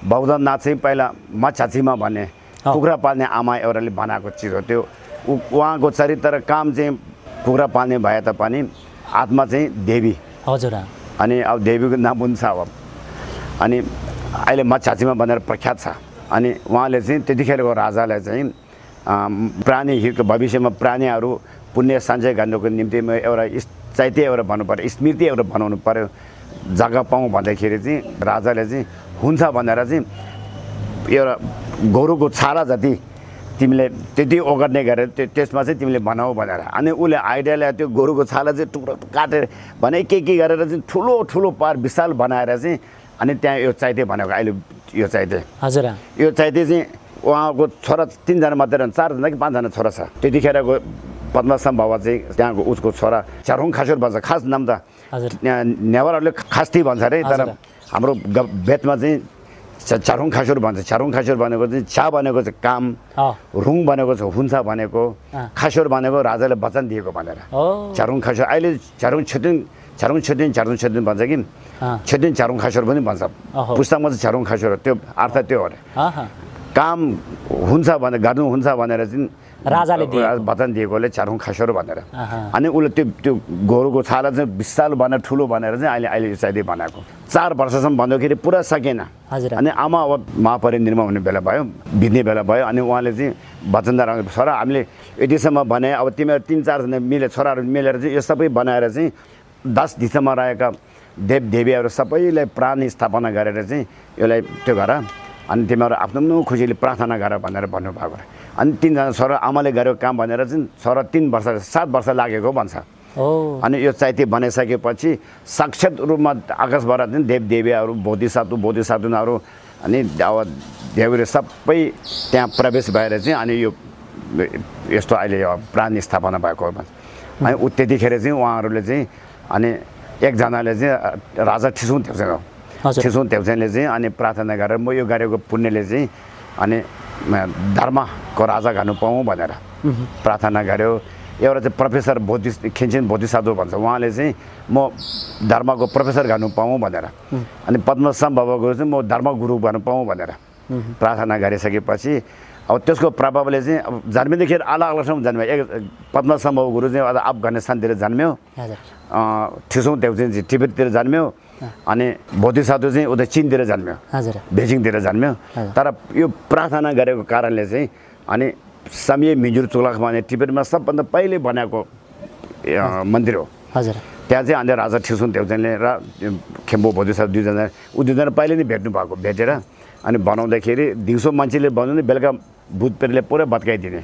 बौद्धनाथ चाहिँ पहिला मछाछीमा भन्ने कुखुरा पाल्ने आमा एउटाले बनाएको चिज हो त्यो उहाँको चरित्र काम चाहिँ कुखुरा पाल्ने भए तापनि आत्मा चाहिँ देवी हजुर अनि अब देवीको नाम हुन्छ अब अनि अहिले मछाछीमा भनेर प्रख्यात छ अनि उहाँले चाहिँ त्यतिखेरको राजालाई चाहिँ प्राणी हिर्को भविष्यमा प्राणीहरू पुण्य सञ्चय गर्नुको निम्ति एउटा चैत्य एउटा भन्नु पर्यो स्मृति एउटा बनाउनु पर्यो जग्गा पाउँ भन्दाखेरि चाहिँ राजाले चाहिँ हुन्छ भनेर चाहिँ एउटा गोरुको छाला जति तिमीले त्यति ओगट्ने गरेर त्यसमा चाहिँ तिमीले बनाऊ भनेर अनि उसले आइडिया ल्यायो त्यो गोरुको छाला चाहिँ टुक्रो काटेर भने के गरेर चाहिँ ठुलो ठुलो पार विशाल बनाएर चाहिँ अनि त्यहाँ यो चैत्य भनेको अहिले यो चैत्य हजुर यो चैत्य चाहिँ उहाँको छोरा 3 जना मात्रै 4 जना कि 5 जना छोरा छ त्यतिखेरको पद्मसम बाबा चाहिँ त्यहाँको उसको छोरा चारुङ खासुर भन्छ खास नाम त नेवारहरूले खास्ती भन्छ अरे तर हाम्रो बेतमा चाहिँ चारुङ खासुर भन्छ चारुङ खासुर भनेको चाहिँ चा भनेको चाहिँ काम रुङ भनेको चाहिँ हुन्छ भनेको खासुर भनेको राजाले वचन दिएको भनेर चारुङ खासुर अहिले चारुङ छुटिन भन्छ कि छुटिन चारुङ खासुर पनि भन्छ पुस्तकमा चाहिँ चारुङ खासुर त्यो अर्थ त्यो हो अरे काम हुन्छ भने गर्नुहुन्छ भनेर चाहिँ राजाले वचन दिएकोले चारुङ खासुर भनेर अनि उसले त्यो गोरुको छाला चाहिँ विशाल भनेर ठुलो भनेर चाहिँ अहिले यो चैत्य बनाएको 4 वर्षसम्म भन्दाखेरि पुरा सकेन अनि आमा अब महापरिनिर्वाण हुने बेला भयो बित्ने बेला भयो अनि उहाँले चाहिँ वचनदार छोरा हामीले यतिसम्म भने अब तिमीहरू 3-4 जना मिले छोराहरू मिलेर चाहिँ यो सबै बनाएर चाहिँ 10 दिशामा रहेका देवदेवीहरू सबैलाई प्राण स्थापना गरेर चाहिँ यसलाई त्यो गर अनि तिमीहरू आफ्नो खुसीले प्रार्थना गर भनेर भन्नुभएको अनि 3 जना छोरा आमाले गरेको काम भनेर चाहिँ छोरा 7 वर्ष लागेको भन्छ अनि यो चैत्य बनाइसकेपछि साक्षात रूपमा आकाशबाट चाहिँ देवदेवीहरू बोधिसत्वहरू अनि अब देवहरू सबै त्यहाँ प्रवेश भएर चाहिँ अनि यो यस्तो अहिले यो प्राण स्थापना भएको भन्छ अनि त्यतिखेर चाहिँ उहाँहरूले चाहिँ अनि एकजनाले चाहिँ राजा ठिसुङ थेप्सेनले चाहिँ अनि प्रार्थना गरेर म यो गरेको पुण्यले चाहिँ अनि धर्मको राजा गर्नु पाऊँ भनेर प्रार्थना गर्यो एउटा चाहिँ प्रोफेसर खिन्चिन बोधिसाधु भन्छ उहाँले चाहिँ म धर्मको प्रोफेसर गर्नु पाऊँ भनेर अनि पद्मसम बाबा गुरु चाहिँ म धर्म गुरु गर्नु पाऊँ भनेर प्रार्थना गरिसकेपछि अब त्यसको प्रभावले चाहिँ अब जन्मेदेखि अलग जन्म्यो पद्मसम बाबा गुरु चाहिँ अफगानिस्तानतिर जन्म्यो ठिसुङ थेप्सेन चाहिँ तिब्बततिर जन्म्यो अनि बोधिसाधु चाहिँ उता चीनतिर जन्म्यो बेजिङतिर जन्म्यो तर यो प्रार्थना गरेको कारणले चाहिँ अनि समय मिजुर चुलाख भन्ने तिब्बतमा सबभन्दा पहिले बनाएको मन्दिर हो त्यहाँ चाहिँ अनि राजा ठिसुङ थेप्सेनले र खेम्बो बोधिसाधु दुईजना पहिले नै भेटेर अनि बनाउँदाखेरि दिउँसो मान्छेले बनाउने बेलुका भूत प्रेतले पुरै भत्काइदिने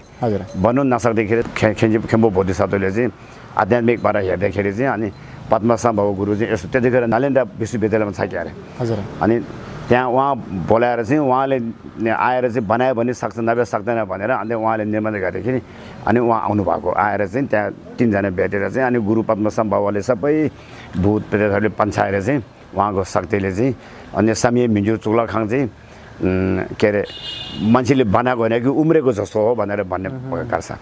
भन्नु नसक्दाखेरि खेम्बो बोधिसाधुले चाहिँ आध्यात्मिकबाट हेर्दाखेरि चाहिँ अनि पद्मसम बाबु गुरु चाहिँ यसो त्यतिखेर नालन्दा विश्वविद्यालयमा छ क्यारे अनि त्यहाँ उहाँ बोलाएर चाहिँ उहाँले आएर चाहिँ बनायो भने सक्छ नभए सक्दैन भनेर अनि उहाँले निर्माण गर्दाखेरि अनि उहाँ आउनुभएको आएर चाहिँ त्यहाँ 3 जना भेटेर चाहिँ अनि गुरु पद्मसम बाबाले सबै भूत प्रेतहरूले पन्छाएर चाहिँ उहाँको शक्तिले चाहिँ अनि समय मिजुर चुलाखाङ चाहिँ के अरे मान्छेले बनाएको होइन कि उम्रेको जस्तो हो भनेर भन्ने प्रकार छ।